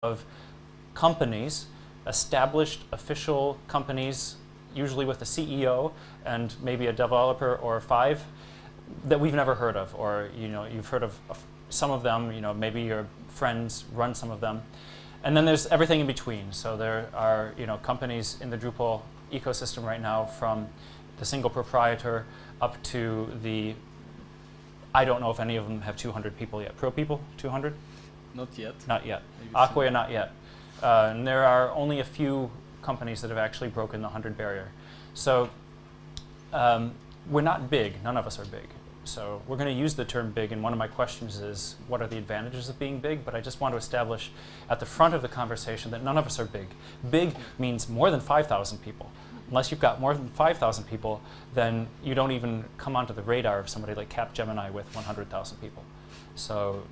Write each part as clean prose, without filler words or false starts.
of companies, established official companies, usually with a CEO and maybe a developer or 5 that we've never heard of, or you've heard of some of them, maybe your friends run some of them. And then there's everything in between. So there are companies in the Drupal ecosystem right now, from the single proprietor up to the, I don't know if any of them have 200 people yet. Propeople, 200? Not yet. Not yet. Acquia, not yet. And there are only a few companies that have actually broken the 100 barrier. So we're not big. None of us are big. So we're going to use the term big, and one of my questions is, what are the advantages of being big? But I just want to establish at the front of the conversation that none of us are big. Big means more than 5,000 people. Unless you've got more than 5,000 people, then you don't even come onto the radar of somebody like Capgemini with 100,000 people. So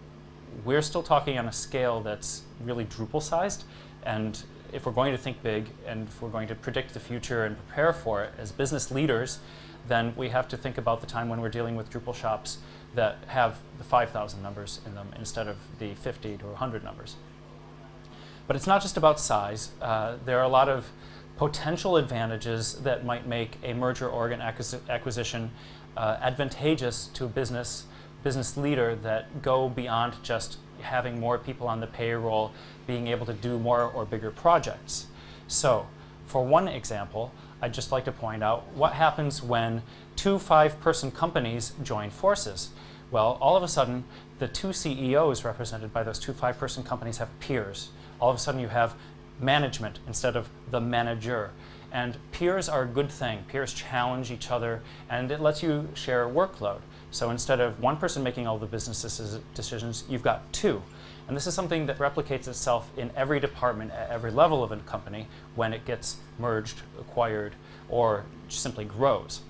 we're still talking on a scale that's really Drupal-sized, and if we're going to think big, and if we're going to predict the future and prepare for it as business leaders, then we have to think about the time when we're dealing with Drupal shops that have the 5,000 numbers in them instead of the 50 to 100 numbers. But it's not just about size. There are a lot of potential advantages that might make a merger or an acquisition advantageous to a business leader that go beyond just having more people on the payroll, being able to do more or bigger projects. So, for one example, I'd just like to point out what happens when 2 5-person companies join forces. Well, all of a sudden, the 2 CEOs represented by those 2 5-person companies have peers. All of a sudden, you have management instead of the manager. And peers are a good thing. Peers challenge each other, and it lets you share workload. So instead of one person making all the business decisions, you've got 2. And this is something that replicates itself in every department at every level of a company when it gets merged, acquired, or simply grows.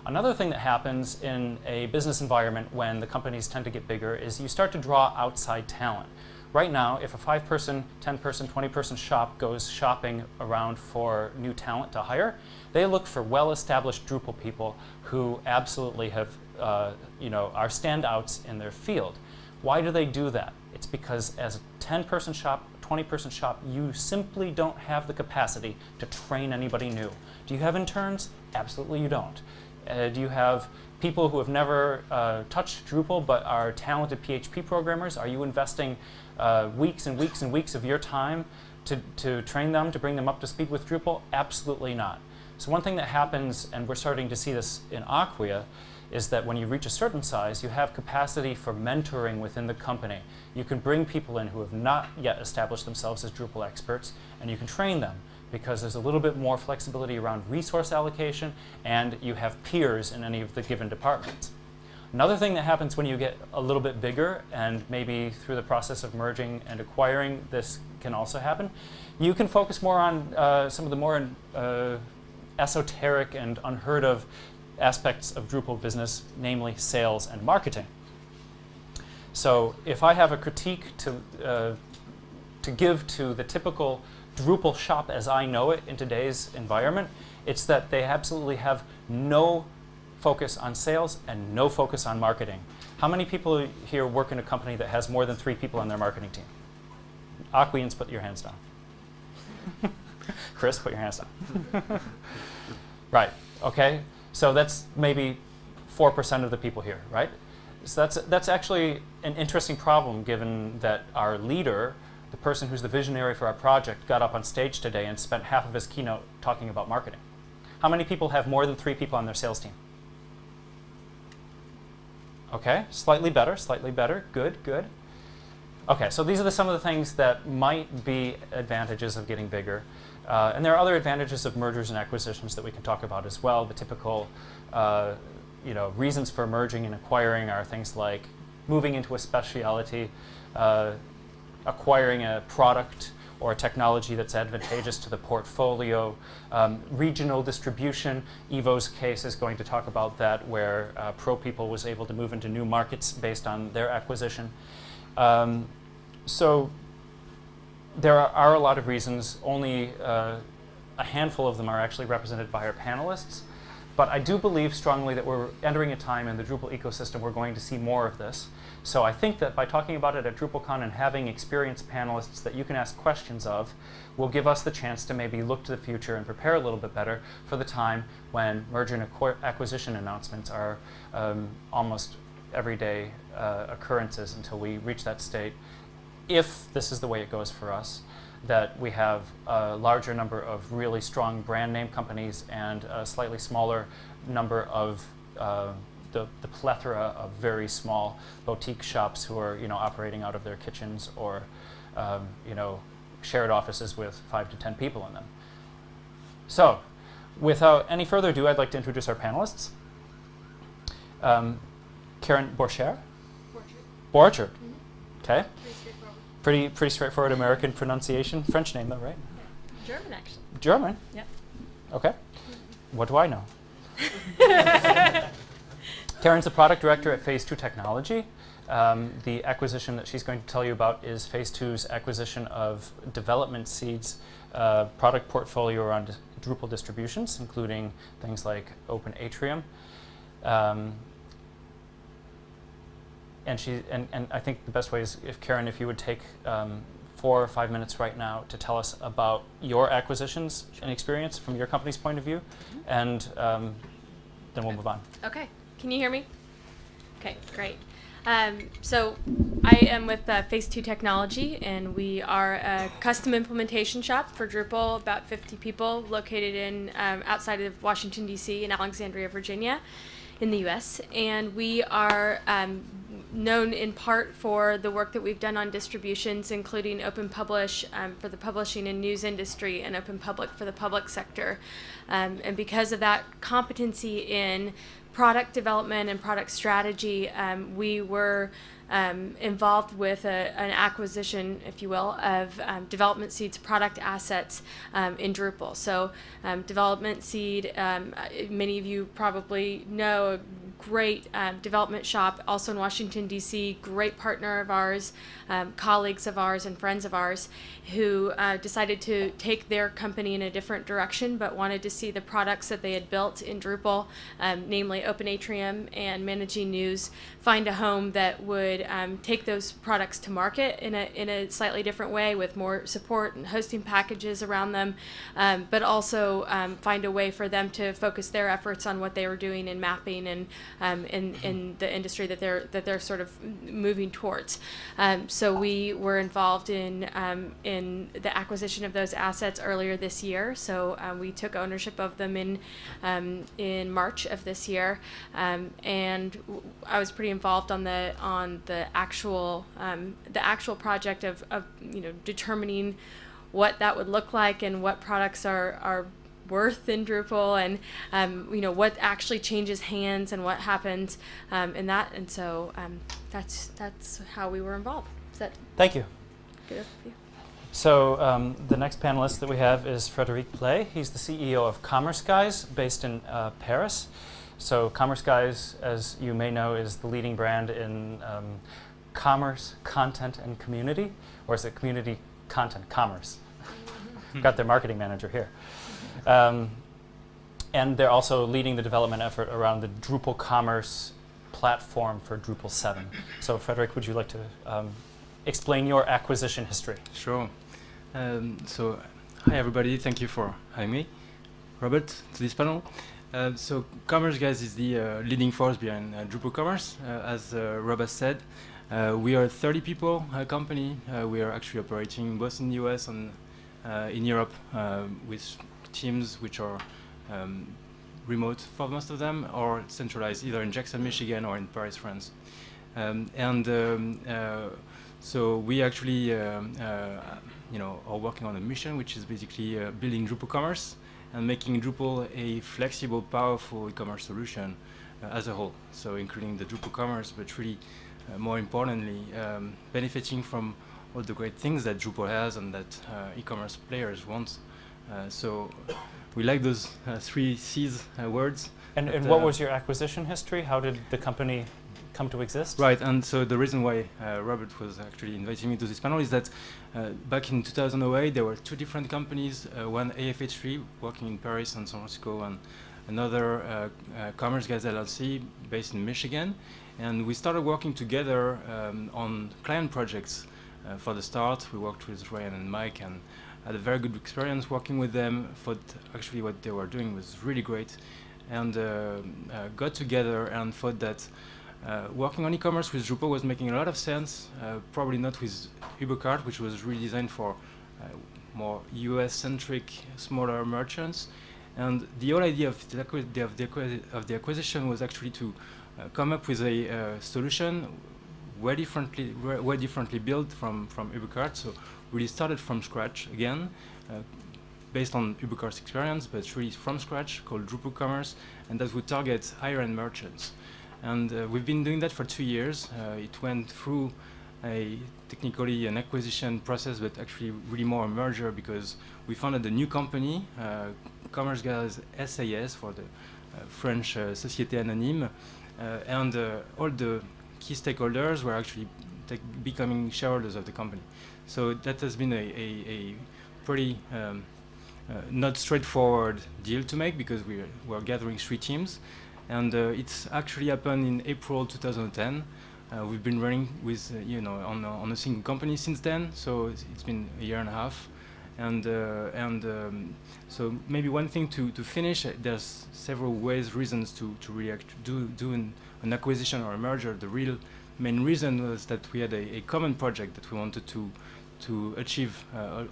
Another thing that happens in a business environment when the companies tend to get bigger is you start to draw outside talent. Right now, if a 5-person, 10-person, 20-person shop goes shopping around for new talent to hire, they look for well-established Drupal people who absolutely have, are standouts in their field. Why do they do that? It's because as a 10-person shop, 20-person shop, you simply don't have the capacity to train anybody new. Do you have interns? Absolutely you don't. Do you have people who have never touched Drupal but are talented PHP programmers? Are you investing weeks and weeks and weeks of your time to train them, to bring them up to speed with Drupal? Absolutely not. So one thing that happens, and we're starting to see this in Acquia, is that when you reach a certain size, you have capacity for mentoring within the company. You can bring people in who have not yet established themselves as Drupal experts, and you can train them because there's a little bit more flexibility around resource allocation, and you have peers in any of the given departments. Another thing that happens when you get a little bit bigger, and maybe through the process of merging and acquiring, this can also happen, you can focus more on some of the more esoteric and unheard of aspects of Drupal business, namely sales and marketing. So if I have a critique to give to the typical Drupal shop as I know it in today's environment, it's that they absolutely have no focus on sales and no focus on marketing. How many people here work in a company that has more than 3 people on their marketing team? Acquians, put your hands down. Chris, put your hands down. Right, okay. So that's maybe 4% of the people here, right? So that's actually an interesting problem, given that our leader, the person who's the visionary for our project, got up on stage today and spent half of his keynote talking about marketing. How many people have more than 3 people on their sales team? Okay, slightly better, good, good. Okay, so these are some of the things that might be advantages of getting bigger. And there are other advantages of mergers and acquisitions that we can talk about as well. The typical reasons for merging and acquiring are things like moving into a specialty, acquiring a product or a technology that's advantageous to the portfolio, regional distribution. Ivo's case is going to talk about that, where Propeople was able to move into new markets based on their acquisition. So there are a lot of reasons. Only a handful of them are actually represented by our panelists. But I do believe strongly that we're entering a time in the Drupal ecosystem we're going to see more of this. So I think that by talking about it at DrupalCon and having experienced panelists that you can ask questions of will give us the chance to maybe look to the future and prepare a little bit better for the time when merger and acquisition announcements are almost everyday occurrences until we reach that state. If this is the way it goes for us, that we have a larger number of really strong brand name companies and a slightly smaller number of the plethora of very small boutique shops who are operating out of their kitchens or shared offices with 5 to 10 people in them. So without any further ado, I'd like to introduce our panelists. Karen Borchert. Borchert. Mm-hmm. Okay. Pretty straightforward American pronunciation. French name though, right? Yeah. German, actually. German? Yeah. Okay. What do I know? Karen's a product director at Phase 2 Technology. The acquisition that she's going to tell you about is Phase 2's acquisition of Development Seed's product portfolio around Drupal distributions, including things like Open Atrium. And I think the best way is if Karen, if you would take 4 or 5 minutes right now to tell us about your acquisitions and experience from your company's point of view, and then we'll move on. Okay. Can you hear me? Okay, great. So I am with Phase 2 Technology, and we are a custom implementation shop for Drupal, about 50 people located in outside of Washington, D.C. in Alexandria, Virginia, in the U.S. And we are known in part for the work that we've done on distributions, including Open Publish for the publishing and news industry and Open Public for the public sector. And because of that competency in product development and product strategy, we were involved with an acquisition, if you will, of Development Seed's product assets in Drupal. So Development Seed, many of you probably know, a great development shop, also in Washington, D.C., great partner of ours, colleagues of ours and friends of ours, who decided to take their company in a different direction, but wanted to see the products that they had built in Drupal, namely Open Atrium and Managing News, find a home that would take those products to market in a slightly different way with more support and hosting packages around them, but also find a way for them to focus their efforts on what they were doing in mapping and in the industry that they're sort of moving towards. So we were involved in the acquisition of those assets earlier this year. So we took ownership of them in March of this year, and I was pretty involved on the actual project of determining what that would look like and what products are worth in Drupal, and what actually changes hands and what happens in that. And so that's how we were involved. Is that Thank you. good overview? So the next panelist that we have is Frédéric Play. He's the CEO of Commerce Guys, based in Paris. So Commerce Guys, as you may know, is the leading brand in commerce, content, and community. Or is it community, content, commerce? Got their marketing manager here. And they're also leading the development effort around the Drupal Commerce platform for Drupal 7. So Frédéric, would you like to explain your acquisition history? Sure. So hi everybody, thank you for having me, Robert, to this panel. So Commerce Guys is the leading force behind Drupal Commerce. As Robert said, we are a 30 people company. We are actually operating both in the US and in Europe with teams which are remote for most of them, or centralized either in Jackson, Michigan, or in Paris, France. So we actually are working on a mission, which is basically building Drupal Commerce and making Drupal a flexible, powerful e-commerce solution as a whole. So including the Drupal Commerce, but really more importantly, benefiting from all the great things that Drupal has and that e-commerce players want. So we like those 3 C's words. And what was your acquisition history? How did the company come to exist? Right, and so the reason why Robert was actually inviting me to this panel is that back in 2008 there were 2 different companies, one AFH3 working in Paris and San Francisco, and another Commerce Guys LLC based in Michigan, and we started working together on client projects. For the start, we worked with Ryan and Mike and had a very good experience working with them. Thought actually what they were doing was really great, and got together and thought that working on e-commerce with Drupal was making a lot of sense. Probably not with UberCart, which was really designed for more US-centric, smaller merchants. And the whole idea of the acquisition was actually to come up with a solution way differently built from UberCart. So really started from scratch again, based on UberCart's experience, but really from scratch, called Drupal Commerce, and that would target higher-end merchants. And we've been doing that for 2 years. It went through technically an acquisition process, but actually really more a merger, because we founded a new company, Commerce Guys SAS, for the French Société Anonyme, and all the key stakeholders were actually becoming shareholders of the company. So that has been a pretty not straightforward deal to make, because we're gathering 3 teams, and it's actually happened in April 2010. We've been running with on a single company since then, so it's been a year and a half, and so maybe one thing to finish. There's several reasons to really do an acquisition or a merger. The real main reason was that we had a common project that we wanted to achieve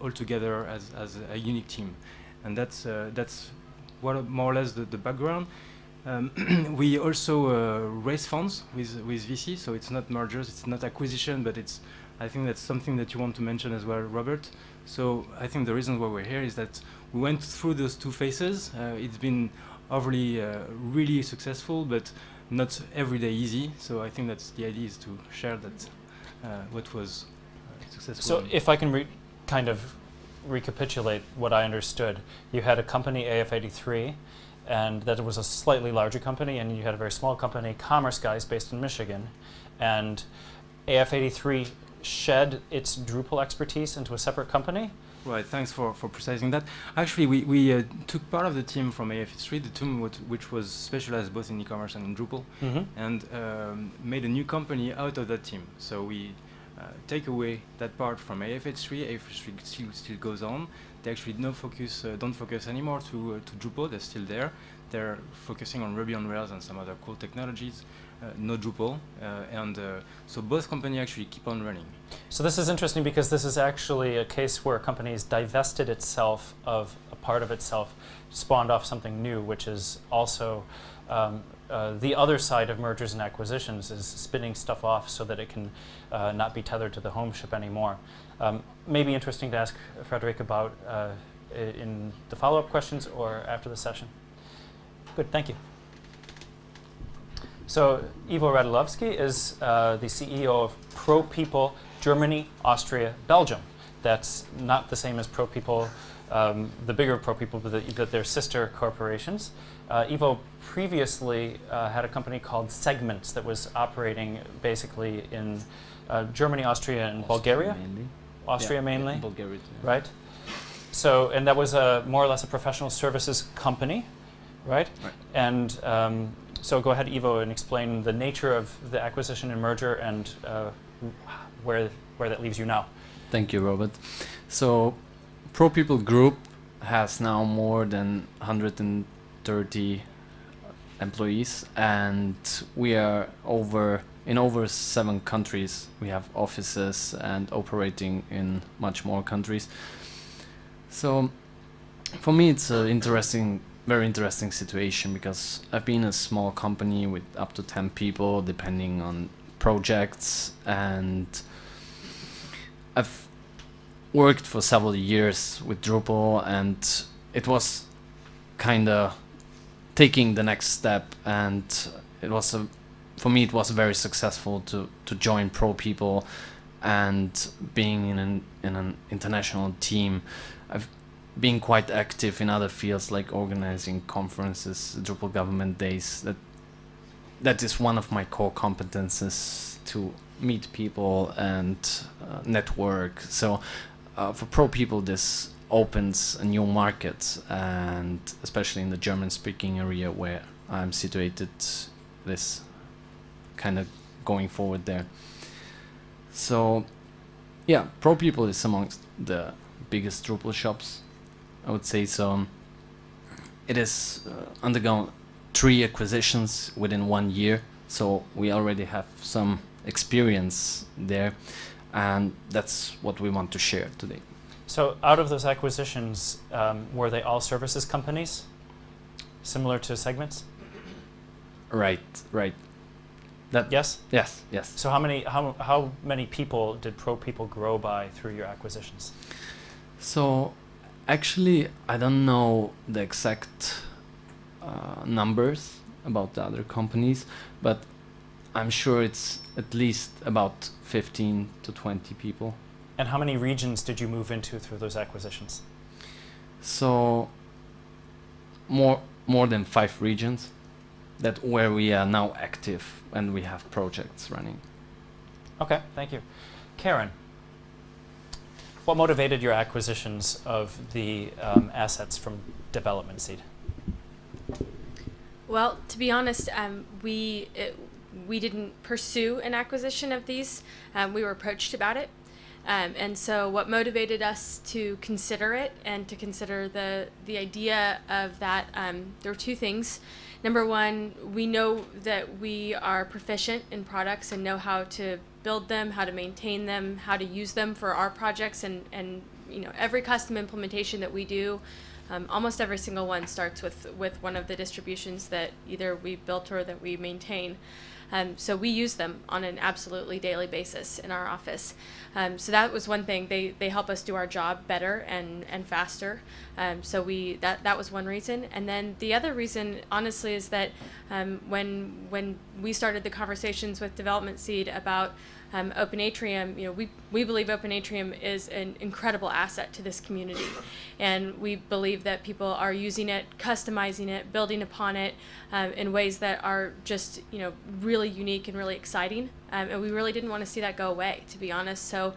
all together as a unique team, and that's what more or less the background. We also raise funds with VC, so it's not mergers, it's not acquisition, but I think that's something that you want to mention as well, Robert. So I think the reason why we're here is that we went through those 2 phases. It's been overly really successful, but not every day easy. So I think that's the idea, is to share that what was successful. So if I can kind of recapitulate what I understood, you had a company, AF83, and that was a slightly larger company, and you had a very small company, Commerce Guys, based in Michigan, and AF83 shed its Drupal expertise into a separate company. Right, thanks for precising that. Actually, we took part of the team from AF83, the team which was specialized both in e-commerce and in Drupal, and made a new company out of that team. So we take away that part from AF83. AF83 still goes on. They actually don't focus anymore to Drupal. They're still there. They're focusing on Ruby on Rails and some other cool technologies. No Drupal, and so both companies actually keep on running. So this is interesting, because this is actually a case where a company has divested itself of a part of itself, spawned off something new, which is also the other side of mergers and acquisitions, is spinning stuff off so that it can not be tethered to the home ship anymore. Maybe interesting to ask Frederic about in the follow-up questions or after the session. Good, thank you. So Ivo Radulovski is the CEO of Propeople Germany, Austria, Belgium. That's not the same as Propeople, the bigger Propeople, but they're sister corporations. Ivo previously had a company called Segments that was operating basically in Germany, Austria, and Bulgaria. Mainly. Austria mainly. Yeah, Bulgaria too. Right. So, and that was more or less a professional services company, right? Right. And so go ahead, Ivo, and explain the nature of the acquisition and merger, and where that leaves you now. Thank you, Robert. So Propeople Group has now more than 130 employees, and we are in over 7 countries. We have offices and operating in much more countries. So for me, it's an very interesting situation, because I've been a small company with up to 10 people, depending on projects, and I've worked for several years with Drupal, and it was kind of taking the next step, and for me it was very successful to join Propeople and being in an international team. I've been quite active in other fields, like organizing conferences, Drupal government days. That is one of my core competences, to meet people and network. So for Propeople, this opens a new market, and especially in the German-speaking area where I'm situated, this kind of going forward there. So yeah, Propeople is amongst the biggest Drupal shops, I would say. So it has undergone 3 acquisitions within 1 year, so we already have some experience there, and that's what we want to share today. So out of those acquisitions, were they all services companies, similar to Segments? Right. That Yes? Yes. So how many people did Propeople grow by through your acquisitions? So actually, I don't know the exact numbers about the other companies, but I'm sure it's at least about 15 to 20 people. And how many regions did you move into through those acquisitions? So more than 5 regions that where we are now active and we have projects running. Okay, thank you. Karen, what motivated your acquisitions of the assets from Development Seed? Well, to be honest, we didn't pursue an acquisition of these. We were approached about it. And so what motivated us to consider it and to consider the idea of that, there were 2 things. Number one, we know that we are proficient in products and know how to build them, how to maintain them, how to use them for our projects, and you know, every custom implementation that we do, almost every single one starts with one of the distributions that either we built or that we maintain. So we use them on an absolutely daily basis in our office. So that was one thing. They help us do our job better and faster. So that was one reason. And then the other reason, honestly, is that when we started the conversations with Development Seed about Open Atrium, you know, we believe Open Atrium is an incredible asset to this community, and we believe that people are using it, customizing it, building upon it in ways that are just, you know, really unique and really exciting. And we really didn't want to see that go away, to be honest. So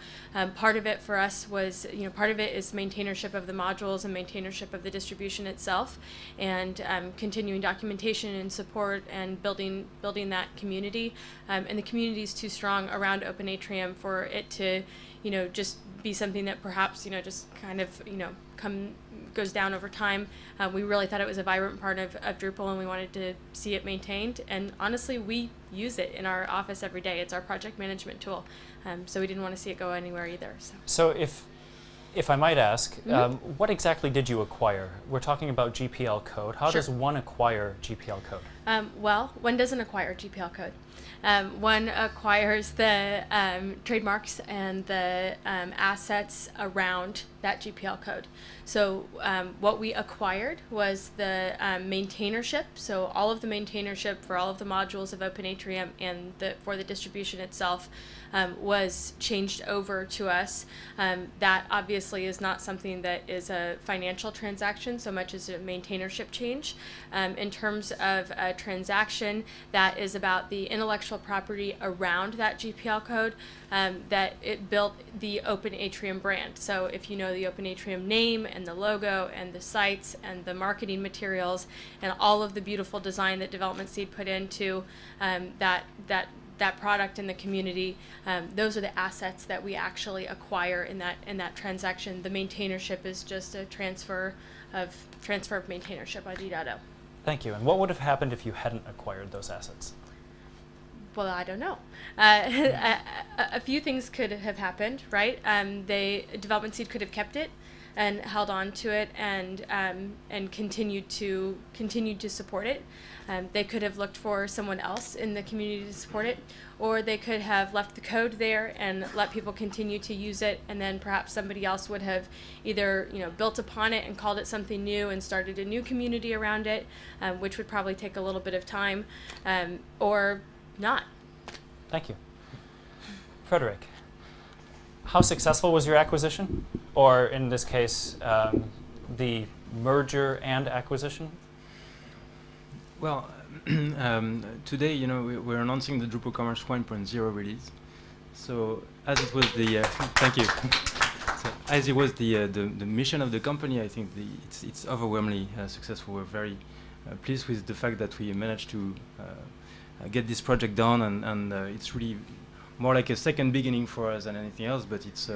part of it for us was, you know, part of it is maintainership of the modules and maintainership of the distribution itself, and continuing documentation and support and building that community. And the community is too strong around Open Atrium for it to, you know, just be something that perhaps, you know, just kind of, you know, goes down over time. We really thought it was a vibrant part of Drupal, and we wanted to see it maintained. And honestly, we use it in our office every day. It's our project management tool. So we didn't want to see it go anywhere either. So if I might ask, what exactly did you acquire? We're talking about GPL code. How Sure. does one acquire GPL code? Well, one doesn't acquire GPL code. One acquires the trademarks and the assets around that GPL code. So what we acquired was the maintainership, so all of the maintainership for all of the modules of Open Atrium and for the distribution itself was changed over to us. That obviously is not something that is a financial transaction so much as a maintainership change. In terms of a transaction, that is about the intellectual property around that GPL code, that it built the Open Atrium brand. So if you know the Open Atrium name and the logo and the sites and the marketing materials and all of the beautiful design that Development Seed put into that product in the community, those are the assets that we actually acquire in that transaction. The maintainership is just a transfer of maintainership on D.O. Thank you. And what would have happened if you hadn't acquired those assets? Well, I don't know. A few things could have happened, right? Development Seed could have kept it and held on to it and continued to support it. They could have looked for someone else in the community to support it, or they could have left the code there and let people continue to use it, and then perhaps somebody else would have either, you know, built upon it and called it something new and started a new community around it, which would probably take a little bit of time, or not. Thank you. Frederick, how successful was your acquisition? Or in this case, the merger and acquisition? Well, today, you know, we're announcing the Drupal Commerce 1.0 release. So as it was the, thank you. So as it was the mission of the company, I think it's overwhelmingly successful. We're very pleased with the fact that we managed to get this project done, and it's really more like a second beginning for us than anything else. But it's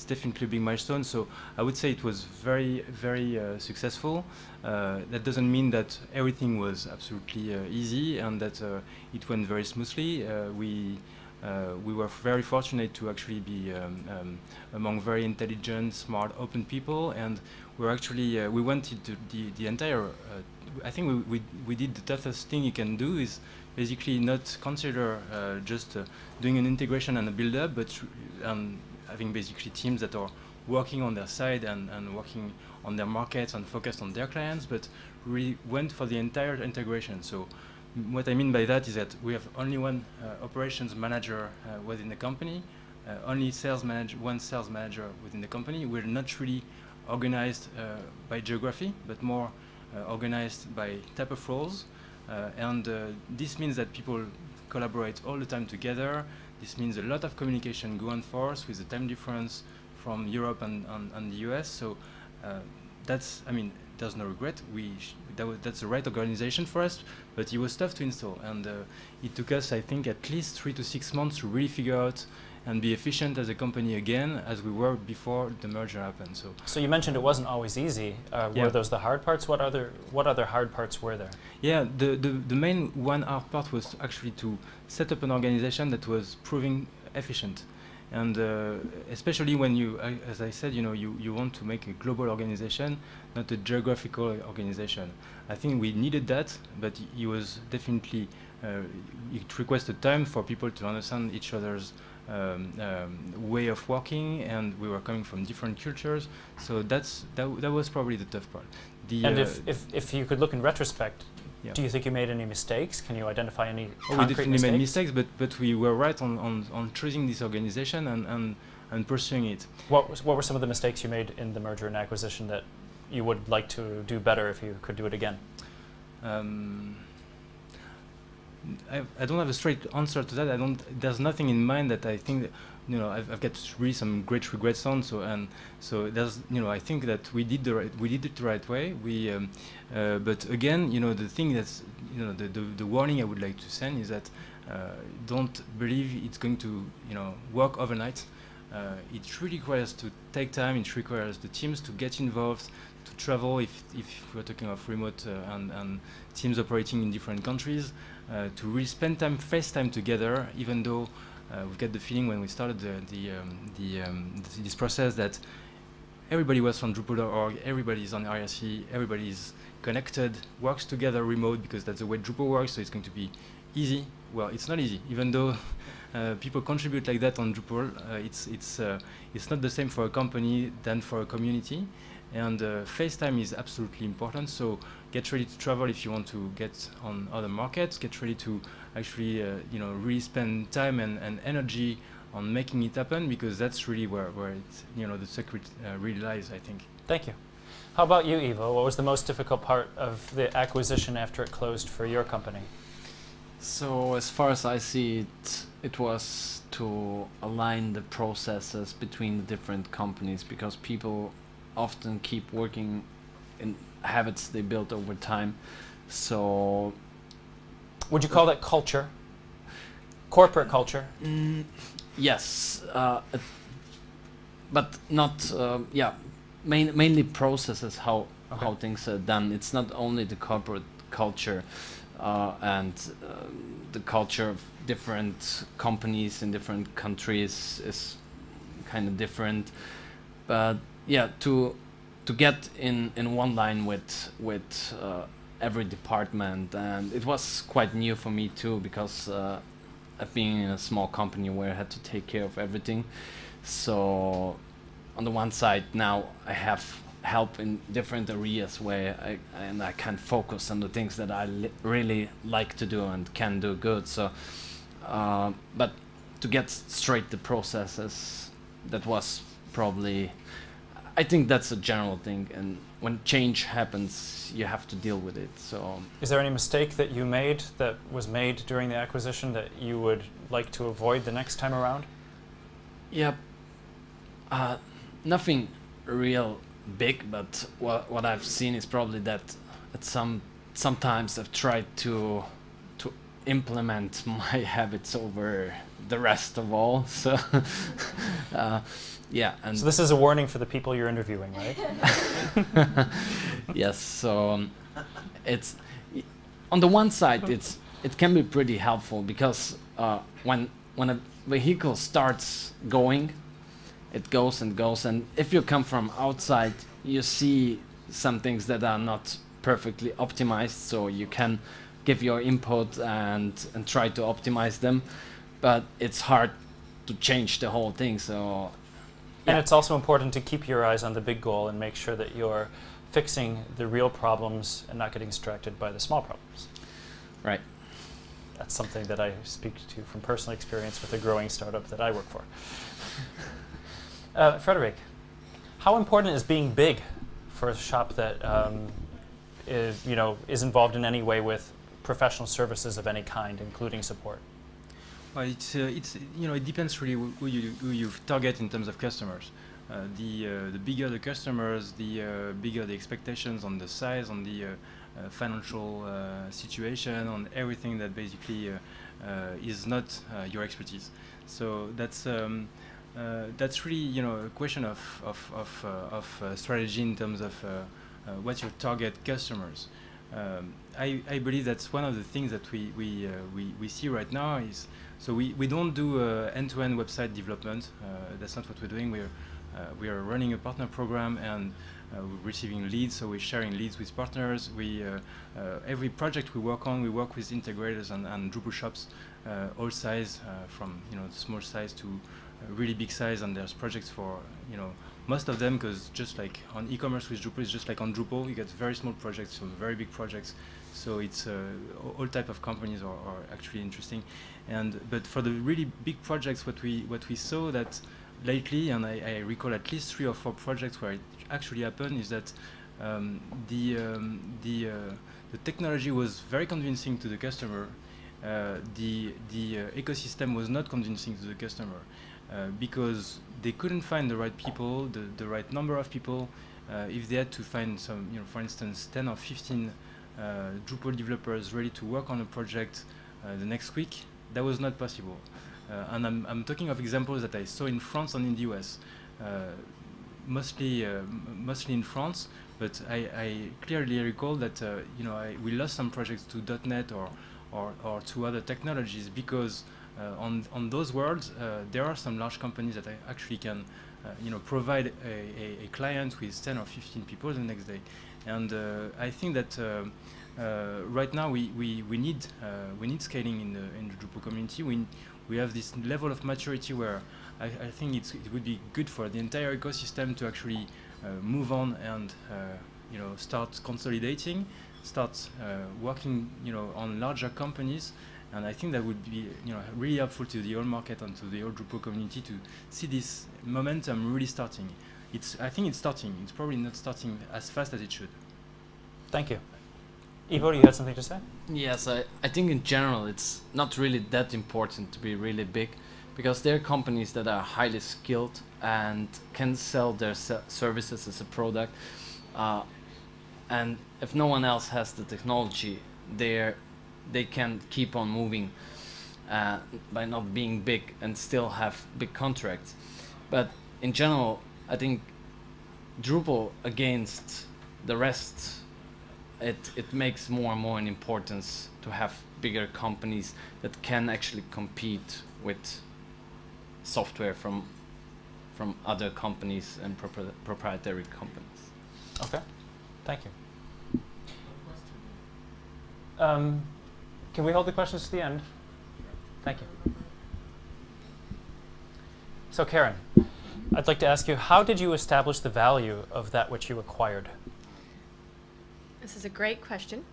definitely a big milestone. So I would say it was very successful. That doesn't mean that everything was absolutely easy and that it went very smoothly. We were very fortunate to actually be among very intelligent, smart, open people, and we're actually we went into the entire. I think we did the toughest thing you can do is basically not consider just doing an integration and a build-up, but having basically teams that are working on their side and working on their markets and focused on their clients, but really went for the entire integration. So what I mean by that is that we have only one operations manager within the company, only one sales manager within the company. We're not really organized by geography, but more organized by type of roles. And this means that people collaborate all the time together. This means a lot of communication going forth with the time difference from Europe and the US. So that's, I mean, there's no regret. That's the right organization for us, but it was tough to install, and it took us, I think, at least 3 to 6 months to really figure out and be efficient as a company again, as we were before the merger happened. So you mentioned it wasn't always easy. Were those the hard parts? What other hard parts were there? Yeah, the main one hard part was actually to set up an organization that was proving efficient. And especially when you, as I said, you want to make a global organization, not a geographical organization. I think we needed that, but it was definitely, it requested time for people to understand each other's way of working, and we were coming from different cultures. So that was probably the tough part. And if you could look in retrospect, do you think you made any mistakes? Can you identify any concrete we definitely mistakes? made mistakes, but we were right on choosing this organization and pursuing it. What were some of the mistakes you made in the merger and acquisition that you would like to do better if you could do it again? I don't have a straight answer to that. There's nothing in mind that I think that, I've got really some great regrets on. So there's, I think that we did it the right way. But again, the thing that's, the warning I would like to send is that don't believe it's going to, work overnight. It really requires to take time. It requires the teams to get involved, to travel if we're talking of remote and teams operating in different countries, to really spend time, face time together, even though we get the feeling when we started this process that everybody was from Drupal.org, everybody's on IRC, everybody's connected, works together remote because that's the way Drupal works, so it's going to be easy. Well, it's not easy, even though people contribute like that on Drupal. It's not the same for a company than for a community, and face time is absolutely important. So get ready to travel if you want to get on other markets. Get ready to actually really spend time and energy on making it happen, because that's really where it's, the secret really lies, I think. Thank you. How about you, Ivo? What was the most difficult part of the acquisition after it closed for your company? So as far as I see it, it was to align the processes between the different companies, because people often keep working in habits they built over time. So would you call that culture? Corporate culture? Yes, but not, mainly processes, how things are done. It's not only the corporate culture and the culture of different companies in different countries is kind of different, but yeah, to get in one line with every department. And it was quite new for me too, because I've been in a small company where I had to take care of everything. So on the one side, now I have help in different areas where I can focus on the things that I really like to do and can do good. So but to get straight the processes, that was probably, I think that's a general thing, and when change happens, you have to deal with it. So, is there any mistake that you made that was made during the acquisition that you would like to avoid the next time around? Yeah, nothing real big, but what I've seen is probably that at sometimes I've tried to implement my habits over the rest of all. So yeah, and So this is a warning for the people you're interviewing, right? yes. So it's on the one side it can be pretty helpful because when a vehicle starts going, it goes and goes, and if you come from outside, you see some things that are not perfectly optimized, so you can give your input and try to optimize them, but it's hard to change the whole thing. So And it's also important to keep your eyes on the big goal and make sure that you're fixing the real problems and not getting distracted by the small problems. right. That's something that I speak to from personal experience with a growing startup that I work for. Frederick, how important is being big for a shop that is involved in any way with professional services of any kind, including support? Well, it depends really who you target in terms of customers. The bigger the customers, the bigger the expectations on the size, on the financial situation, on everything that basically is not your expertise. So that's really a question of strategy in terms of what's your target customers. I believe that's one of the things that we see right now is, so we don't do end-to-end website development. That's not what we're doing. We are running a partner program, and we're receiving leads, so we're sharing leads with partners. Every project we work on, we work with integrators and Drupal shops, all size, from small size to really big size, and there's projects for most of them, because just like on e-commerce with Drupal, it's just like on Drupal, you get very small projects to very big projects. So it's all type of companies are actually interesting, but for the really big projects, what we saw that lately, and I recall at least 3 or 4 projects where it actually happened, is that the technology was very convincing to the customer. The ecosystem was not convincing to the customer because they couldn't find the right people, the right number of people. If they had to find some, for instance, 10 or 15 Drupal developers ready to work on a project the next week, that was not possible. And I'm talking of examples that I saw in France and in the US, mostly in France. But I clearly recall that we lost some projects to .NET or to other technologies because on those worlds there are some large companies that actually can provide a client with 10 or 15 people the next day. And I think that right now we need scaling in the Drupal community. We have this level of maturity where I think it would be good for the entire ecosystem to actually move on and start consolidating, start working on larger companies. And I think that would be really helpful to the whole market and to the whole Drupal community to see this momentum really starting. I think it's starting. It's probably not starting as fast as it should. Thank you. Ivo, do you have something to say? Yes, I think in general it's not really that important to be really big, because there are companies that are highly skilled and can sell their services as a product, and if no one else has the technology, they can keep on moving by not being big and still have big contracts. But in general, I think Drupal against the rest, it makes more and more an importance to have bigger companies that can actually compete with software from other companies and proprietary companies. Okay, thank you. Can we hold the questions to the end? Thank you. So Karen, I'd like to ask you, how did you establish the value of that which you acquired? This is a great question.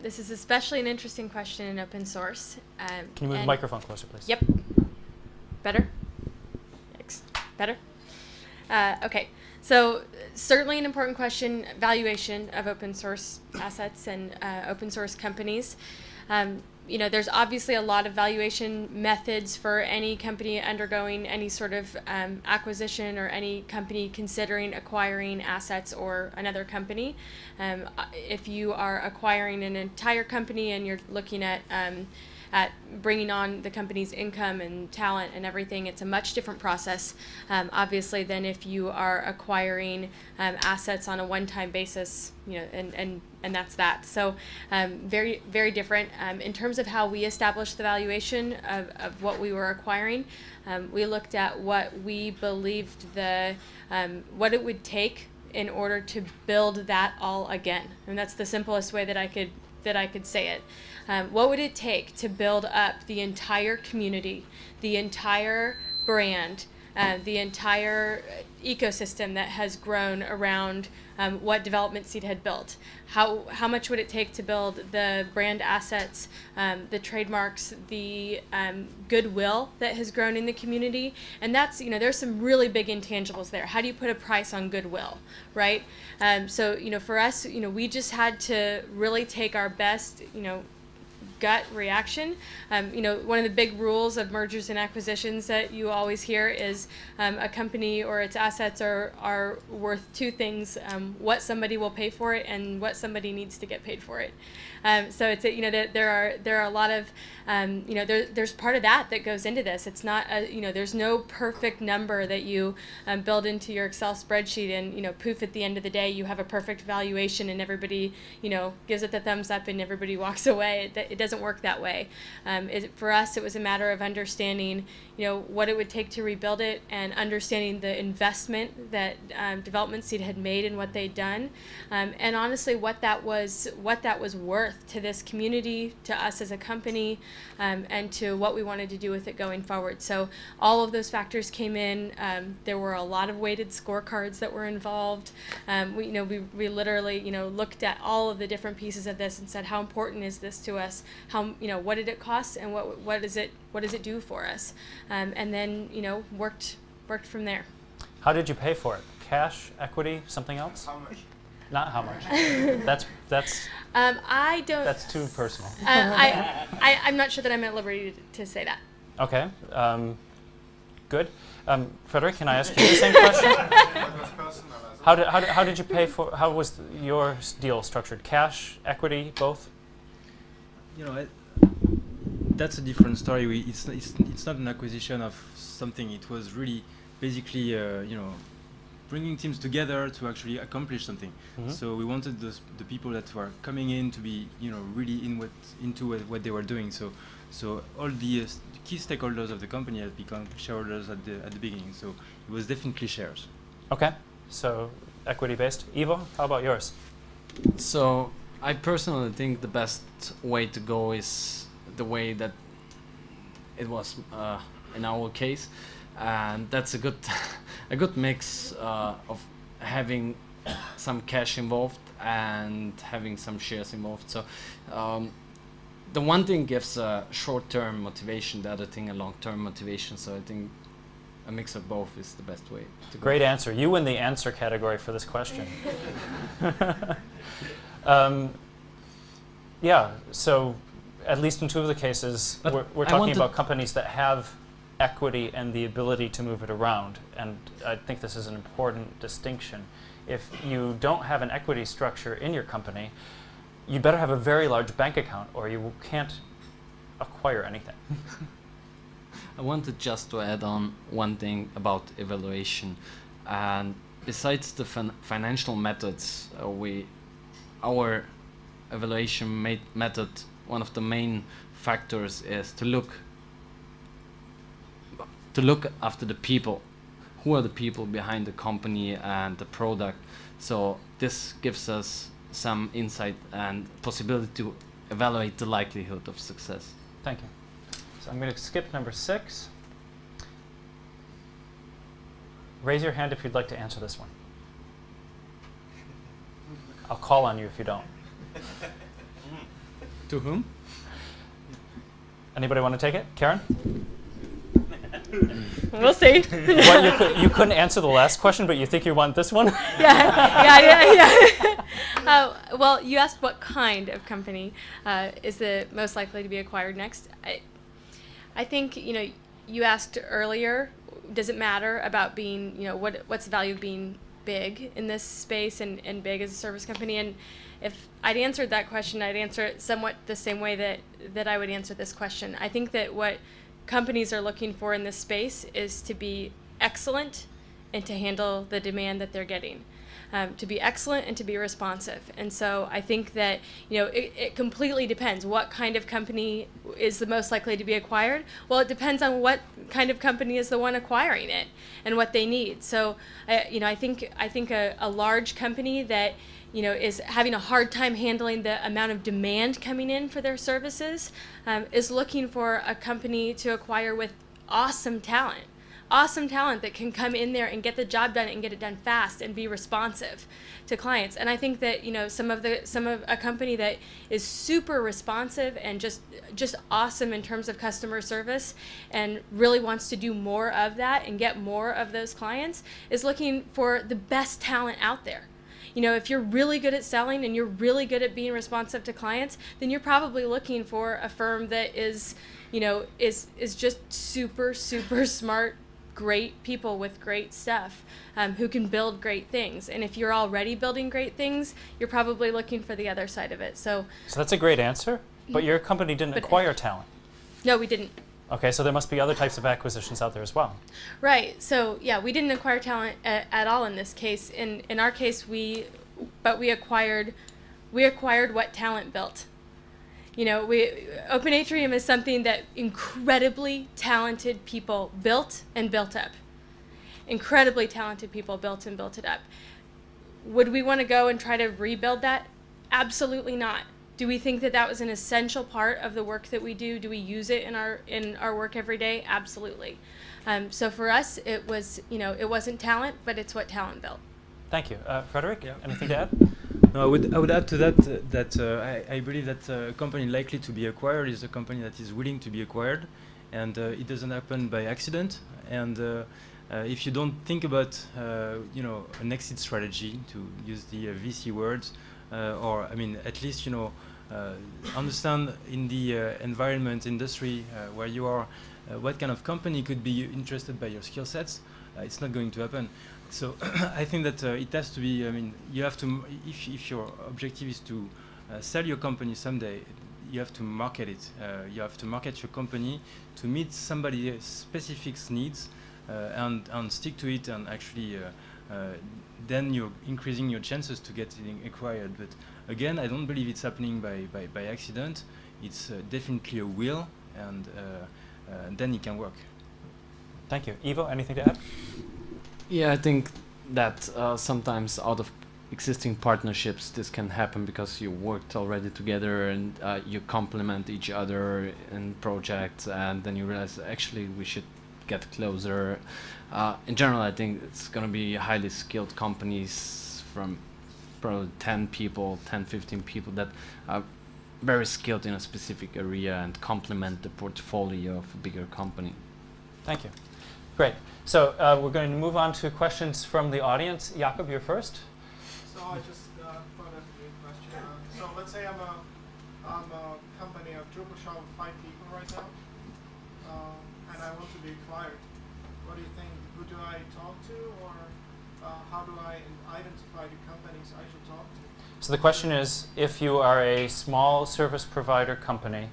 This is especially an interesting question in open source. Can you move the microphone closer, please? Yep. Better? Yikes. Better? Okay. So certainly an important question, valuation of open source assets and open source companies. there's obviously a lot of valuation methods for any company undergoing any sort of acquisition, or any company considering acquiring assets or another company. If you are acquiring an entire company and you're looking at bringing on the company's income and talent and everything, it's a much different process, obviously, than if you are acquiring assets on a one-time basis, and that's that. So very, very different. In terms of how we established the valuation of what we were acquiring, we looked at what we believed what it would take in order to build that all again. And that's the simplest way that I could say it. What would it take to build up the entire community, the entire brand, the entire ecosystem that has grown around what Development Seed had built? How much would it take to build the brand assets, the trademarks, the goodwill that has grown in the community? And that's, there's some really big intangibles there. How do you put a price on goodwill, right? So, for us, we just had to really take our best, gut reaction. One of the big rules of mergers and acquisitions that you always hear is a company or its assets are worth two things: what somebody will pay for it and what somebody needs to get paid for it. So it's there are a lot of there's part of that goes into this. It's not there's no perfect number that you build into your Excel spreadsheet and poof, at the end of the day you have a perfect valuation and everybody gives it the thumbs up and everybody walks away. It doesn't work that way. For us, it was a matter of understanding what it would take to rebuild it, and understanding the investment that Development Seed had made and what they'd done, and honestly what that was worth to this community, to us as a company, and to what we wanted to do with it going forward. So all of those factors came in. There were a lot of weighted scorecards that were involved. We literally looked at all of the different pieces of this and said, how important is this to us? How what did it cost, and what does it do for us? And then worked from there. How did you pay for it? Cash, equity, something else? How much? Not how much. That's I don't. That's too personal. I'm not sure that I'm at liberty to say that. Okay. Good. Frederick, can I ask you the same question? What was personal as well? How did you pay for? How was your deal structured? Cash, equity, both? That's a different story. It's not an acquisition of something. It was really basically bringing teams together to actually accomplish something. Mm-hmm. So we wanted the people that were coming in to be really into what they were doing. So all the key stakeholders of the company had become shareholders at the beginning. So it was definitely shares. Okay. So equity based. Ivo, how about yours? So I personally think the best way to go is the way that it was in our case, and that's a good mix of having some cash involved and having some shares involved. So the one thing gives a short-term motivation, the other thing a long-term motivation. So I think a mix of both is the best way to go. Great answer. You win the answer category for this question. Yeah, so at least in two of the cases, we're talking about companies that have equity and the ability to move it around. And I think this is an important distinction. If you don't have an equity structure in your company, you better have a very large bank account or you can't acquire anything. I wanted just to add on one thing about evaluation. And besides the financial methods, our evaluation method, one of the main factors is to look after the people. Who are the people behind the company and the product? So this gives us some insight and possibility to evaluate the likelihood of success. Thank you. So I'm going to skip number 6. Raise your hand if you'd like to answer this one. I'll call on you if you don't. To whom? Anybody want to take it? Karen? We'll see. What, you couldn't answer the last question, but you think you want this one? Yeah. Well, you asked what kind of company is the most likely to be acquired next. I think, you asked earlier, does it matter about being, what's the value of being big in this space and big as a service company? And if I'd answered that question, I'd answer it somewhat the same way that I would answer this question. I think that what companies are looking for in this space is to be excellent and to handle the demand that they're getting. To be excellent and to be responsive. And so I think that, it completely depends. What kind of company is the most likely to be acquired? Well, it depends on what kind of company is the one acquiring it and what they need. So, I think a large company that, is having a hard time handling the amount of demand coming in for their services is looking for a company to acquire with awesome talent that can come in there and get the job done and get it done fast and be responsive to clients. And I think that some of a company that is super responsive and just awesome in terms of customer service and really wants to do more of that and get more of those clients is looking for the best talent out there. If you're really good at selling and you're really good at being responsive to clients, then you're probably looking for a firm that is just super, super smart, great people with great stuff who can build great things. And if you're already building great things, you're probably looking for the other side of it. So that's a great answer, but your company didn't acquire talent. No, we didn't. Okay, so there must be other types of acquisitions out there as well. Right. So yeah, we didn't acquire talent at all in this case. In our case, we acquired what talent built. Open Atrium is something that incredibly talented people built and built up. Incredibly talented people built and built it up. Would we want to go and try to rebuild that? Absolutely not. Do we think that was an essential part of the work that we do? Do we use it in our work every day? Absolutely. So for us, it was, it wasn't talent, but it's what talent built. Thank you. Frederick, anything to add? No, I would add to that that I believe that a company likely to be acquired is a company that is willing to be acquired, and it doesn't happen by accident. And if you don't think about an exit strategy, to use the VC words, or at least understand in the environment industry where you are, what kind of company could be interested by your skill sets, it's not going to happen. So I think that it has to be, you have to, if your objective is to sell your company someday, you have to market it. You have to market your company to meet somebody's specific needs and stick to it, and actually then you're increasing your chances to getting acquired. But again, I don't believe it's happening by accident. It's definitely a will, and then it can work. Thank you. Ivo, anything to add? Yeah, I think that sometimes out of existing partnerships this can happen because you worked already together and you complement each other in projects, and then you realize actually we should get closer. In general, I think it's going to be highly skilled companies from probably 10, 15 people that are very skilled in a specific area and complement the portfolio of a bigger company. Thank you. Great. So we're going to move on to questions from the audience. Jakob, you're first. So I just thought of a question. So let's say I'm a company of Drupal shop of 5 people right now, and I want to be acquired. What do you think? Who do I talk to, or how do I identify the companies I should talk to? So the question is, if you are a small service provider company,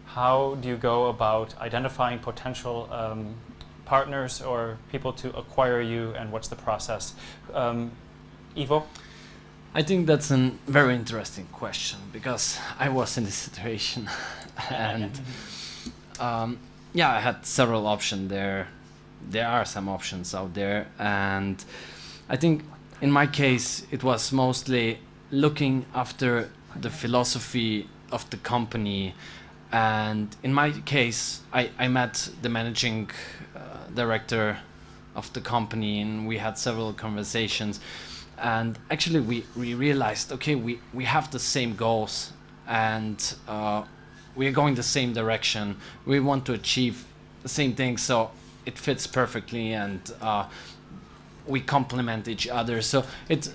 how do you go about identifying potential partners or people to acquire you, and what's the process? Ivo? I think that's a very interesting question, because I was in this situation and yeah, I had several options there. There are some options out there, and I think in my case it was mostly looking after the philosophy of the company. And in my case, I met the managing director of the company, and we had several conversations, and actually we realized, okay, we have the same goals, and we are going the same direction. We want to achieve the same thing. So it fits perfectly, and we complement each other. So it's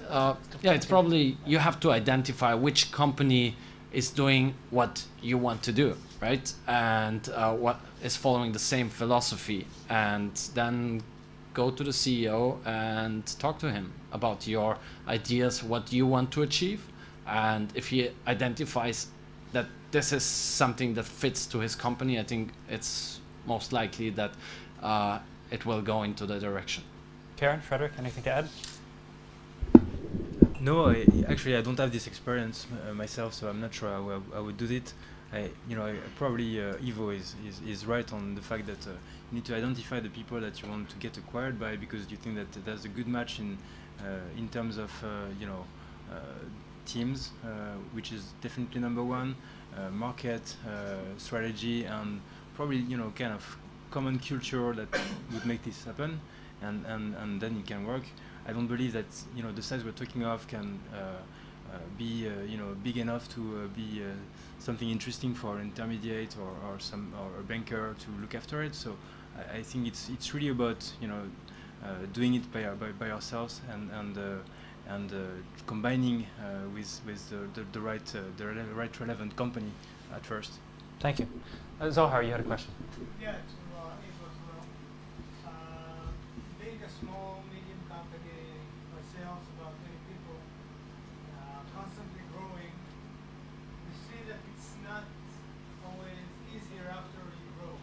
it's probably you have to identify which company is doing what you want to do, right? And what is following the same philosophy, and then go to the CEO and talk to him about your ideas, what you want to achieve. And if he identifies that this is something that fits to his company, I think it's most likely that it will go into the direction. Karen, Frederick, anything to add? No, actually I don't have this experience myself, so I'm not sure how I would do it. Probably Ivo is right on the fact that you need to identify the people that you want to get acquired by, because you think that there's a good match in terms of teams, which is definitely number one, market, strategy, and probably kind of common culture that would make this happen, and then it can work. I don't believe that the size we're talking of can be big enough to be something interesting for an intermediate or a banker to look after it. So I think it's really about doing it by ourselves and combining with the right relevant company at first. Thank you. Zohar, you had a question. Yeah, to Ivo as well. Being a small, medium company, ourselves about 20 people, constantly growing, we see that it's not always easier after you grow.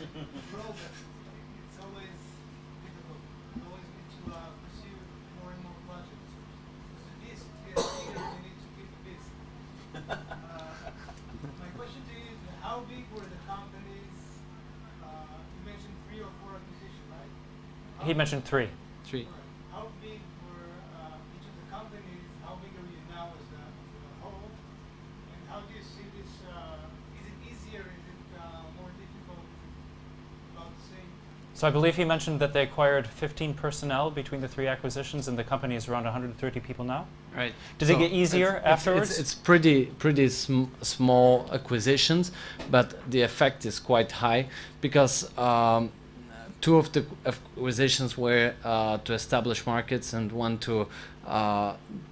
It's always difficult. You always need to pursue more and more projects. So this gets bigger, you need to keep this. My question to you is, how big were the companies? You mentioned 3 or 4 acquisitions, right? He mentioned 3. How big were each of the companies? How big are you now as a whole? And how do you see this? Is it easier? Is it more difficult? About the same? So I believe he mentioned that they acquired 15 personnel between the 3 acquisitions, and the company is around 130 people now. Right. Does it get easier afterwards? It's pretty small acquisitions, but the effect is quite high, because 2 of the acquisitions were to establish markets, and 1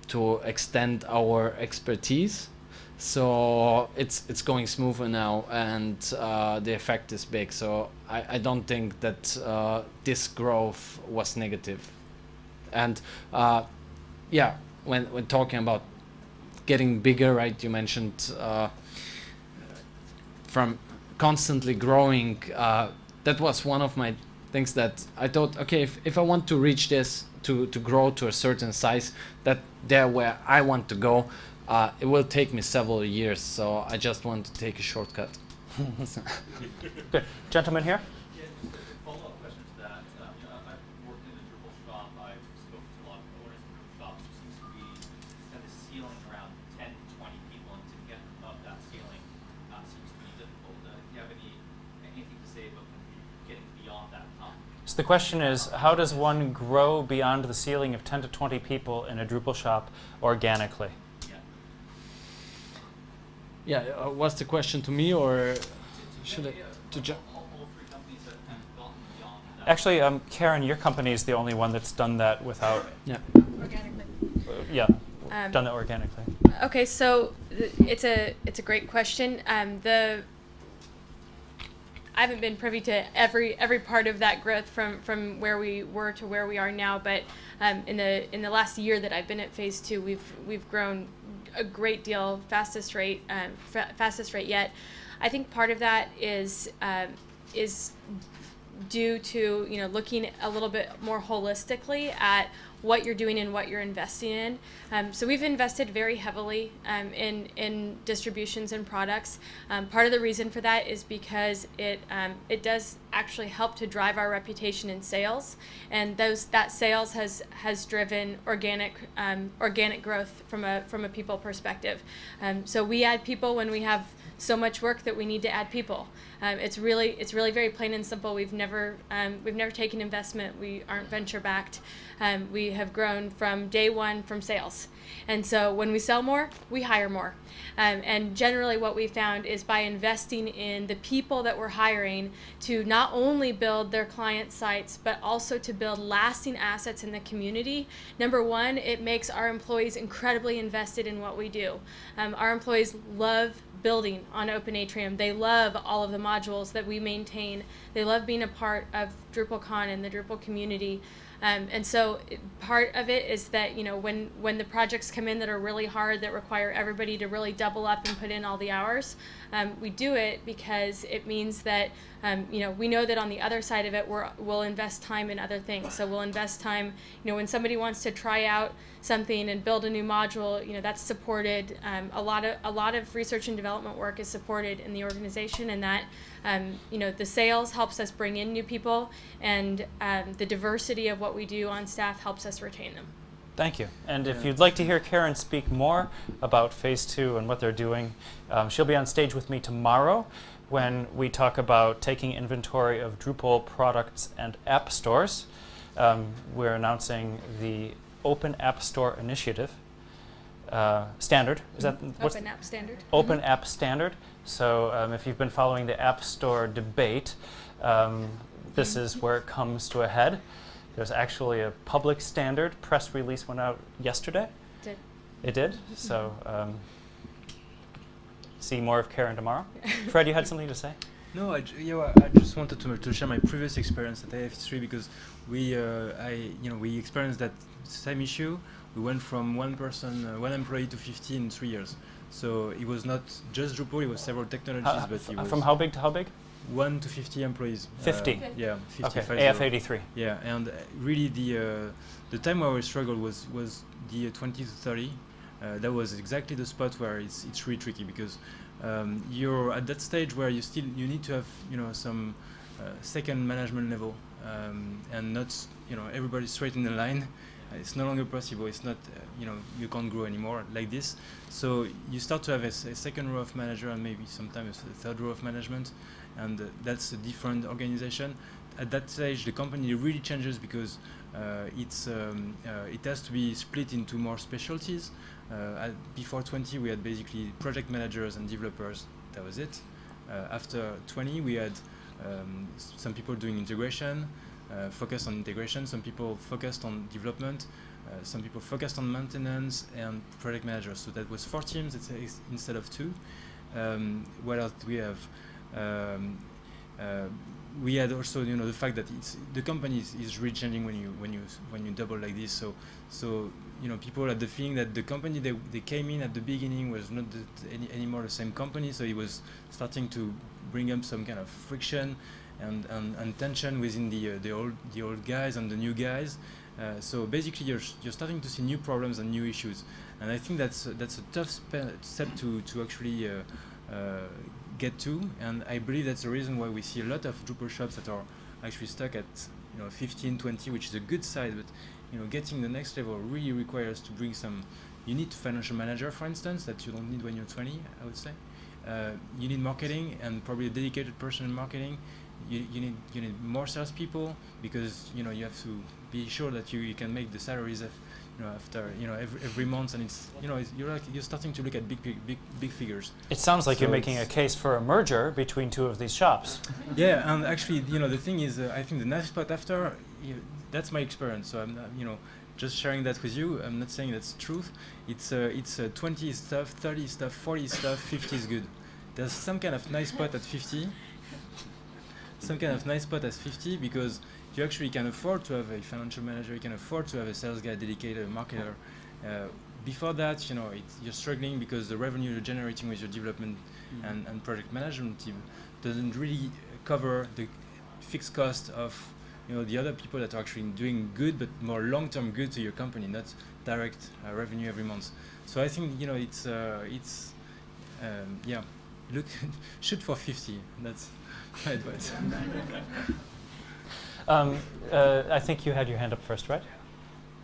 to extend our expertise. So it's going smoother now, and the effect is big. So I don't think that this growth was negative. And yeah, when talking about getting bigger, right? You mentioned from constantly growing. That was one of my things that I thought, okay, if I want to reach this, to grow to a certain size, that there where I want to go, it will take me several years. So I just want to take a shortcut. Good. Gentleman here? Yeah, just a follow-up question to that. I've worked in a Drupal shop. I've spoken to a lot of owners in Drupal shops. There seems to be kind of a ceiling around 10 to 20 people, and to get above that ceiling seems to be difficult. Do you have anything to say about getting beyond that? So the question is, how does one grow beyond the ceiling of 10 to 20 people in a Drupal shop organically? Yeah, was the question to me, or should I? All 3 companies have kind of gone beyond that. Actually, Karen, your company is the only one that's done that without. Yeah. Organically. Done that organically. Okay, so it's a great question. I haven't been privy to every part of that growth from where we were to where we are now, but in the last year that I've been at Phase 2, we've grown a great deal, fastest rate yet. I think part of that is due to looking a little bit more holistically at what you're doing and what you're investing in. So we've invested very heavily in distributions and products. Part of the reason for that is because it does actually help to drive our reputation in sales, and that sales has driven organic growth from a people perspective. So we add people when we have so much work that we need to add people. It's really very plain and simple. We've never taken investment. We aren't venture backed. We actually have grown from day one from sales. And so when we sell more, we hire more. And generally what we found is by investing in the people that we're hiring to not only build their client sites, but also to build lasting assets in the community. Number one, it makes our employees incredibly invested in what we do. Our employees love building on Open Atrium. They love all of the modules that we maintain. They love being a part of DrupalCon and the Drupal community. And so part of it is that, you know, when the projects come in that are really hard, that require everybody to really double up and put in all the hours, we do it because it means that, you know, we know that on the other side of it, we'll invest time in other things. So we'll invest time, you know, when somebody wants to try out something and build a new module, you know, that's supported. A lot of research and development work is supported in the organization, and that, you know, the sales helps us bring in new people, and the diversity of what we do on staff helps us retain them. Thank you. And if you'd like to hear Karen speak more about Phase 2 and what they're doing, she'll be on stage with me tomorrow when we talk about taking inventory of Drupal products and app stores. We're announcing the Open App Store Initiative standard. Is that what's Open App Standard? Open App Standard. So if you've been following the App Store debate, this is where it comes to a head. There's actually a public standard. Press release went out yesterday. Did. It did. So see more of Karen tomorrow. Fred, you had something to say? No, I just wanted to share my previous experience at AF3 because we experienced that same issue. We went from one employee to 50 in 3 years. So it was not just Drupal; it was several technologies. But it was from how big to how big? 1 to 50 employees. 50. Yeah, 50. Okay. AF83. Yeah, and really the time where we struggled was the 20 to 30. That was exactly the spot where it's really tricky because you're at that stage where you need to have some second management level and not everybody straight in the line. It's no longer possible. It's not you can't grow anymore like this. So you start to have a second row of manager and maybe sometimes a third row of management, and that's a different organization. At that stage, the company really changes because it has to be split into more specialties. Before 20, we had basically project managers and developers. That was it. After 20, we had some people doing integration, focused on integration. Some people focused on development. Some people focused on maintenance and project managers. So that was 4 teams instead of 2. What else do we have? We had also the fact that the company is really changing when you double like this. So people had the feeling that the company they came in at the beginning was not anymore the same company. So it was starting to bring up some kind of friction and tension within the old guys and the new guys. So basically you're starting to see new problems and new issues. And I think that's a tough step to actually get to, and I believe that's the reason why we see a lot of Drupal shops that are actually stuck at 15, 20, which is a good size, but getting the next level really requires to bring some. You need a financial manager, for instance, that you don't need when you're 20, I would say. You need marketing and probably a dedicated person in marketing. You need more salespeople because you have to be sure that you can make the salaries after every month, and it's you're starting to look at big figures. It sounds like you're making a case for a merger between 2 of these shops. Yeah, and actually the thing is, I think the next spot after, that's my experience. So I'm just sharing that with you. I'm not saying that's truth. It's 20 is stuff, 30 is stuff, 40 is stuff, 50 is good. There's some kind of nice spot at 50. Some kind of nice spot at 50 because you actually can afford to have a financial manager, you can afford to have a sales guy, dedicated marketer. Before that, you're struggling because the revenue you're generating with your development and project management team doesn't really cover the fixed cost of the other people that are actually doing good, but more long-term good to your company, not direct revenue every month. So I think look, shoot for 50. That's my advice. I think you had your hand up first, right?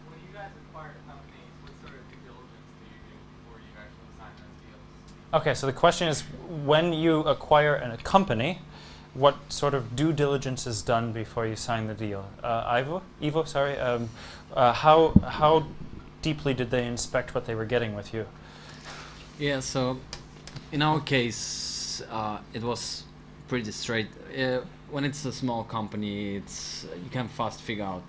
When you guys acquire companies, what sort of due diligence do you do before you actually sign those deals? Okay, so the question is, when you acquire a company, what sort of due diligence is done before you sign the deal? Ivo, sorry. How deeply did they inspect what they were getting with you? Yeah, so in our case, it was pretty straight. When it's a small company, you can fast figure out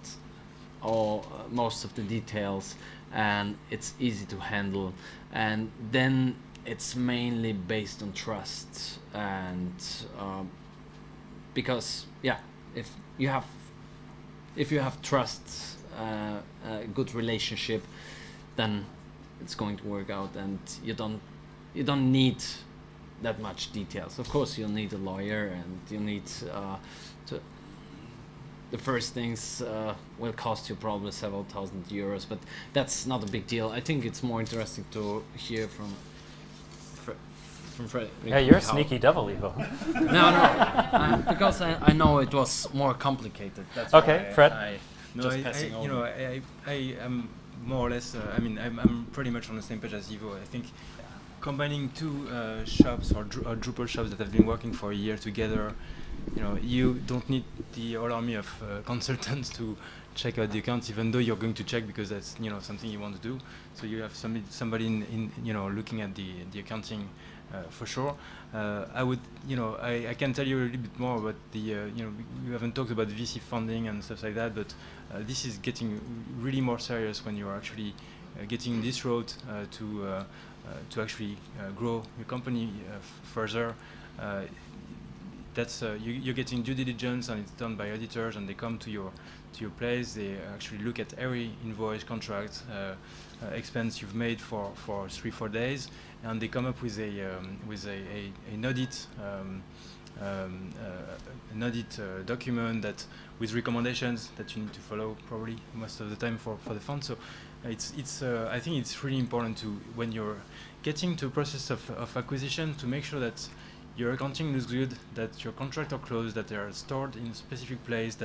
most of the details, and it's easy to handle. And then it's mainly based on trust, and because if you have trust, a good relationship, then it's going to work out, and you don't need that much details. Of course, you'll need a lawyer, and you need the first things will cost you probably several thousand euros, but that's not a big deal. I think it's more interesting to hear from Fred. Yeah, you're a sneaky devil, Ivo. No, because I know it was more complicated. That's okay, why Fred. I am more or less. I'm pretty much on the same page as Ivo. I think combining two shops or Drupal shops that have been working for a year together, you don't need the whole army of consultants to check out the accounts, even though you're going to check because that's something you want to do. So you have somebody in looking at the accounting for sure. I can tell you a little bit more about the we haven't talked about VC funding and stuff like that, but this is getting really more serious when you're actually getting this road to actually grow your company further. You're getting due diligence, and it's done by auditors, and they come to your place. They actually look at every invoice, contract, expense you've made for 3-4 days, and they come up with an audit document that with recommendations that you need to follow probably most of the time for the fund. So I think it's really important to, when you're getting to a process of acquisition, to make sure that your accounting looks good, that your contracts are closed, that they are stored in a specific place,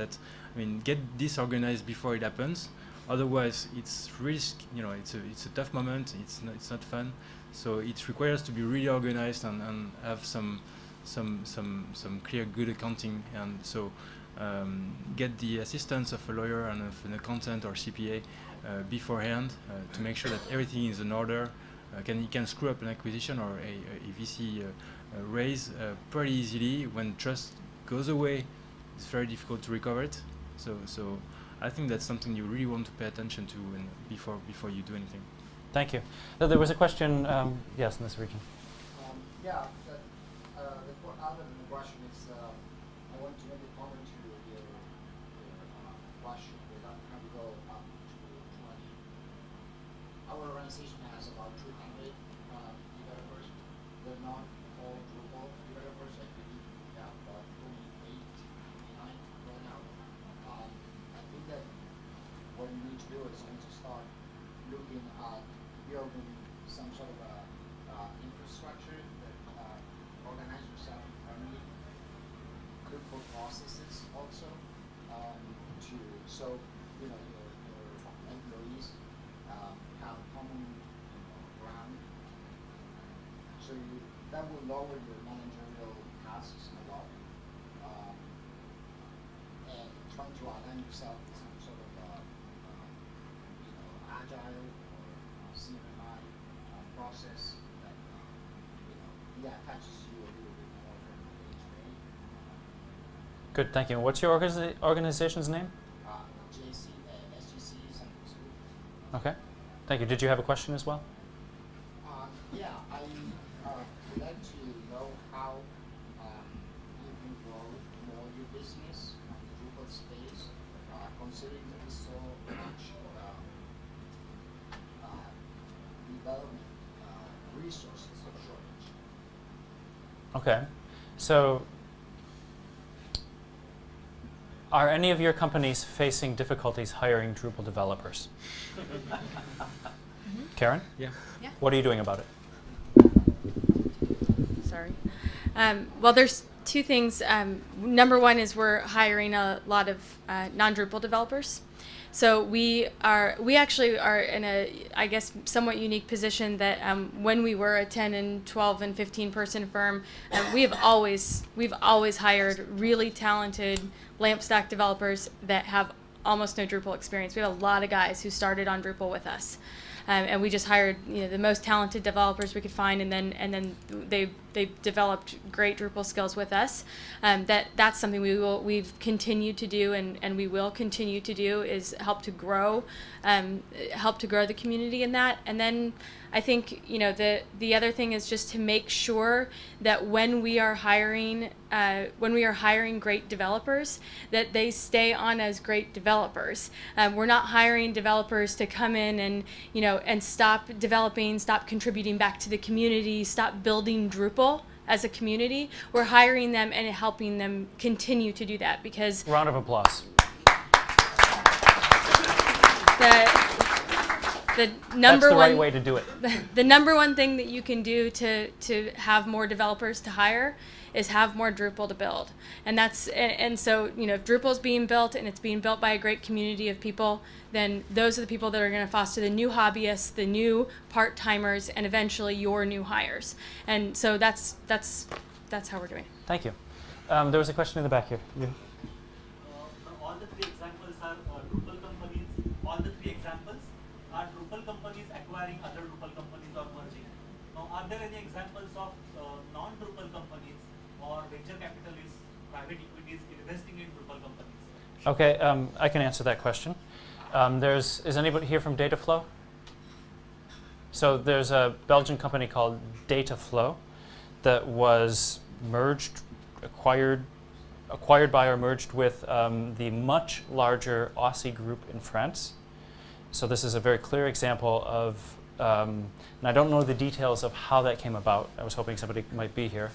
get this organized before it happens. Otherwise, it's risk. It's a tough moment. It's not fun. So it requires to be really organized and have some clear, good accounting. And so get the assistance of a lawyer and of an accountant or CPA beforehand to make sure that everything is in order. You can screw up an acquisition or a VC raise pretty easily. When trust goes away, it's very difficult to recover it. So I think that's something you really want to pay attention to before you do anything. Thank you. There was a question, yes, in this region. The question is, I want to make a comment to your question without having to go up to 20. Our organization has about 200 developers. They're not all Drupal developers. I believe we have about 28, 29 right now. I think that what we need to do is we need to start looking at building some sort of infrastructure that organize yourself internally, critical processes also, so your employees have common ground. So that will lower your managerial tasks a lot, and trying to align yourself with some sort of agile or CMMI process that touches you a little bit more from day to day. Good, thank you. What's your organization's name? SGC San Francisco. Okay, thank you. Did you have a question as well? I would like to know how you can grow more your business on the Drupal space, considering that there's so much development resources shortage. Okay, so are any of your companies facing difficulties hiring Drupal developers? Karen? Yeah. What are you doing about it? Sorry. Well, there's two things. Number one is we're hiring a lot of non-Drupal developers. So we actually are in a, I guess, somewhat unique position that when we were a 10 and 12 and 15 person firm, we've always hired really talented LAMP stack developers that have almost no Drupal experience. We have a lot of guys who started on Drupal with us. And we just hired the most talented developers we could find, and then they developed great Drupal skills with us. That's something we've continued to do, and we will continue to do, is help to grow the community in that. And then I think the other thing is just to make sure that when we are hiring great developers, that they stay on as great developers. We're not hiring developers to come in and stop developing, stop contributing back to the community, stop building Drupal as a community. We're hiring them and helping them continue to do that, because round of applause. The number That's the one right way to do it. The number one thing that you can do to have more developers to hire is have more Drupal to build. And so if Drupal is being built and it's being built by a great community of people, then those are the people that are going to foster the new hobbyists, the new part-timers, and eventually your new hires. And so that's how we're doing it. Thank you. There was a question in the back here. Yeah. All the three examples are Drupal companies. All the three examples are Drupal companies acquiring other Drupal companies or merging. Now, are there any examples of non-Drupal companies or venture capitalists, private equities investing in Drupal companies? Okay, I can answer that question. Is anybody here from Dataflow? So there's a Belgian company called Dataflow that was acquired by or merged with the much larger Aussie group in France. So this is a very clear example of, and I don't know the details of how that came about. I was hoping somebody might be here.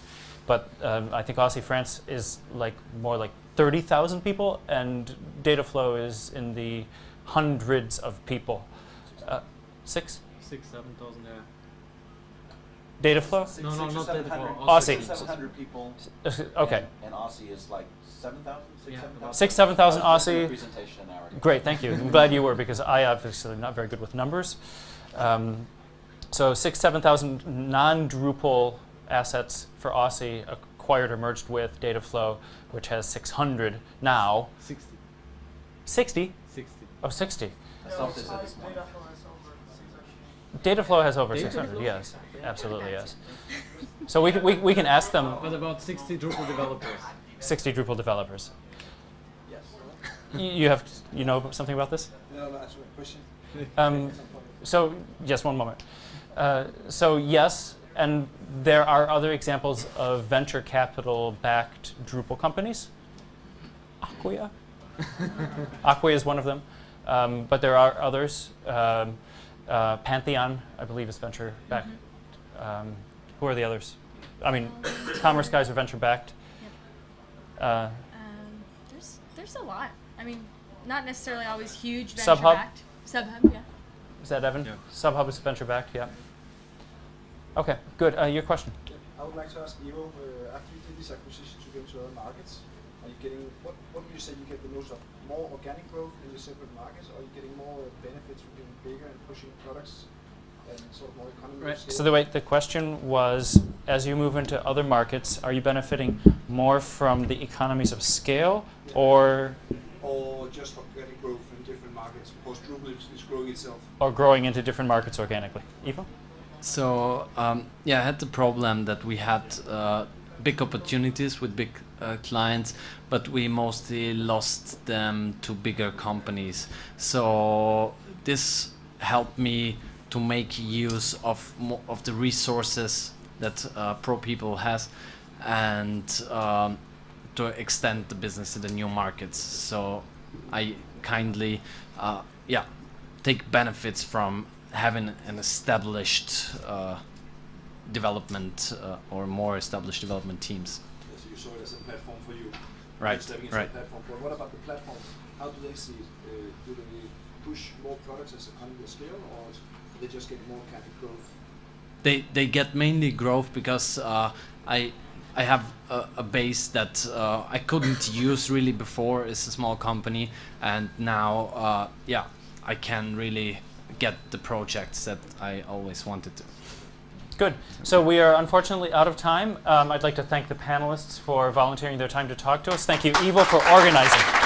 But I think Aussie France is more like 30,000 people, and Dataflow is in the hundreds of people. 6,000, 7,000, yeah. Dataflow? No, not Dataflow. Aussie. 700 people. Okay. And Aussie is like 7,000, 7,000. 7,000 Aussie. Presentation an hour ago. Great, thank you. I'm glad you were, because I obviously am not very good with numbers. So 7,000 non-Drupal assets for Aussie acquired or merged with Dataflow, which has 600 now. 60. 60? 60. Oh, 60. Dataflow has over 600. Dataflow has over 600, yes. Absolutely, yes. So we can ask them. What about 60 Drupal developers? 60 Drupal developers. Yes. You know something about this? No, that's a question. So yes, one moment. So yes, and there are other examples of venture capital-backed Drupal companies. Acquia. Acquia is one of them, but there are others. Pantheon, I believe, is venture-backed. Who are the others? I mean, Commerce Guys are venture-backed. There's a lot. I mean, not necessarily always huge Subhub? venture-backed. Subhub, yeah. Is that Evan? Yeah. Subhub is venture-backed, yeah. Okay, good. Your question? I would like to ask Ivo, after you did this acquisition to go into other markets, are you getting, what would you say you get the most of? More organic growth in the separate markets, or are you getting more benefits from being bigger and pushing products and sort of more economy of scale? So the question was, as you move into other markets, are you benefiting more from the economies of scale, or just organic growth in different markets, because Drupal is growing itself? Or growing into different markets organically? Ivo? So yeah, I had the problem that we had big opportunities with big clients, but we mostly lost them to bigger companies. So this helped me to make use of the resources that Propeople has, and to extend the business to the new markets. So I kindly take benefits from having an established development or more established development teams. So you saw it as a platform for you. Right, Stepping into a platform. But what about the platform? How do they see it? Do they push more products as economy of scale, or do they just get more organic growth? They get mainly growth because I have a base that I couldn't use really before. It's a small company, and now, yeah, I can really get the projects that I always wanted to. Good. So we are unfortunately out of time. I'd like to thank the panelists for volunteering their time to talk to us. Thank you, Ivo, for organizing.